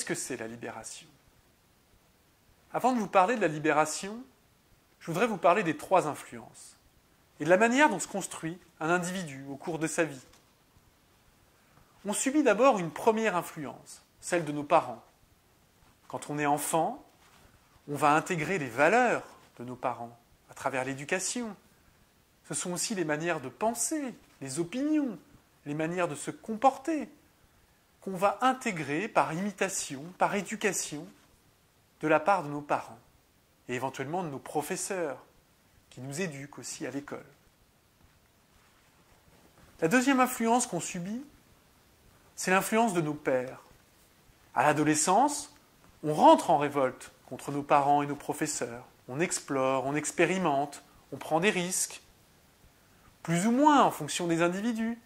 qu'est-ce que c'est la libération? Avant de vous parler de la libération, je voudrais vous parler des 3 influences et de la manière dont se construit un individu au cours de sa vie. On subit d'abord une première influence, celle de nos parents. Quand on est enfant, on va intégrer les valeurs de nos parents à travers l'éducation. Ce sont aussi les manières de penser, les opinions, les manières de se comporter qu'on va intégrer par imitation, par éducation de la part de nos parents et éventuellement de nos professeurs qui nous éduquent aussi à l'école. La deuxième influence qu'on subit, c'est l'influence de nos pères. À l'adolescence, on rentre en révolte contre nos parents et nos professeurs. On explore, on expérimente, on prend des risques, plus ou moins en fonction des individus,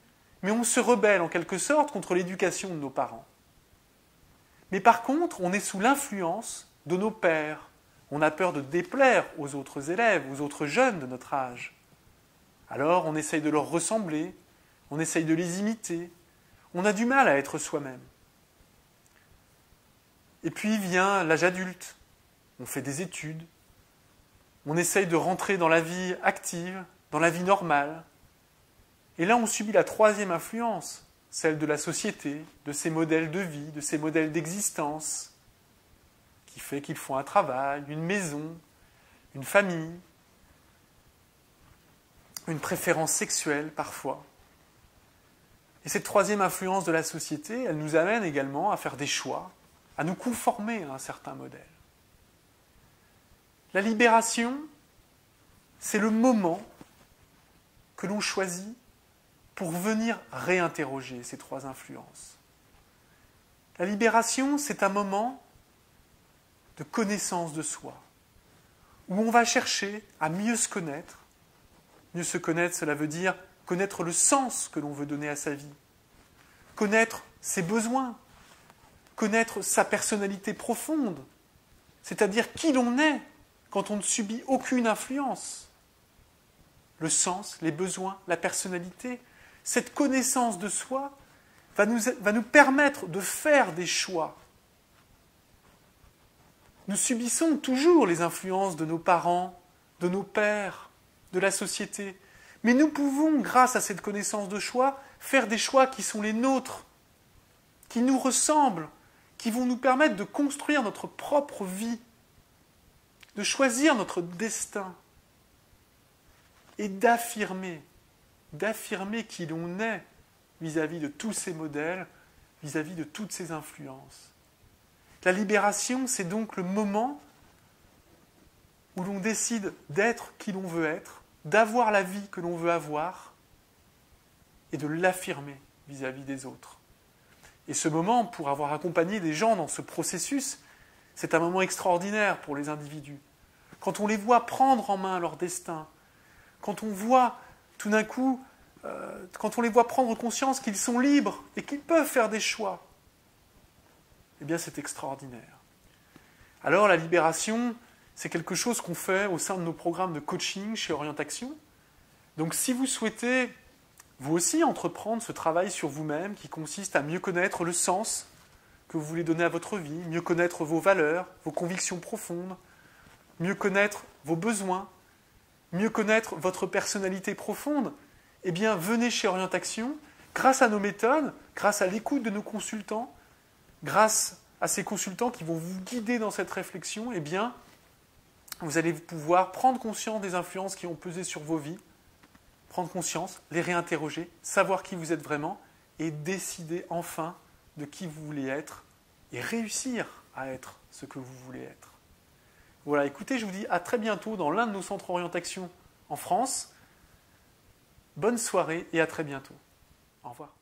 mais on se rebelle en quelque sorte contre l'éducation de nos parents. Mais par contre, on est sous l'influence de nos pères. On a peur de déplaire aux autres élèves, aux autres jeunes de notre âge. Alors on essaye de leur ressembler, on essaye de les imiter. On a du mal à être soi-même. Et puis vient l'âge adulte. On fait des études. On essaye de rentrer dans la vie active, dans la vie normale. Et là, on subit la 3e influence, celle de la société, de ses modèles de vie, de ses modèles d'existence, qui fait qu'il faut un travail, une maison, une famille, une préférence sexuelle parfois. Et cette 3e influence de la société, elle nous amène également à faire des choix, à nous conformer à un certain modèle. La libération, c'est le moment que l'on choisit pour venir réinterroger ces 3 influences. La libération, c'est un moment de connaissance de soi, où on va chercher à mieux se connaître. Mieux se connaître, cela veut dire connaître le sens que l'on veut donner à sa vie, connaître ses besoins, connaître sa personnalité profonde, c'est-à-dire qui l'on est quand on ne subit aucune influence. Le sens, les besoins, la personnalité, cette connaissance de soi va nous permettre de faire des choix. Nous subissons toujours les influences de nos parents, de nos pères, de la société. Mais nous pouvons, grâce à cette connaissance de choix, faire des choix qui sont les nôtres, qui nous ressemblent, qui vont nous permettre de construire notre propre vie, de choisir notre destin et d'affirmer qui l'on est vis-à-vis de tous ces modèles, vis-à-vis de toutes ces influences. La libération, c'est donc le moment où l'on décide d'être qui l'on veut être, d'avoir la vie que l'on veut avoir et de l'affirmer vis-à-vis des autres. Et ce moment, pour avoir accompagné des gens dans ce processus, c'est un moment extraordinaire pour les individus. Quand on les voit prendre en main leur destin, quand on voit tout d'un coup, quand on les voit prendre conscience qu'ils sont libres et qu'ils peuvent faire des choix, eh bien c'est extraordinaire. Alors la libération, c'est quelque chose qu'on fait au sein de nos programmes de coaching chez Orientaction. Donc si vous souhaitez, vous aussi, entreprendre ce travail sur vous-même qui consiste à mieux connaître le sens que vous voulez donner à votre vie, mieux connaître vos valeurs, vos convictions profondes, mieux connaître vos besoins, mieux connaître votre personnalité profonde, eh bien venez chez Orientaction, grâce à nos méthodes, grâce à l'écoute de nos consultants, grâce à ces consultants qui vont vous guider dans cette réflexion, eh bien, vous allez pouvoir prendre conscience des influences qui ont pesé sur vos vies, prendre conscience, les réinterroger, savoir qui vous êtes vraiment et décider enfin de qui vous voulez être et réussir à être ce que vous voulez être. Voilà, écoutez, je vous dis à très bientôt dans l'un de nos centres Orientaction en France. Bonne soirée et à très bientôt. Au revoir.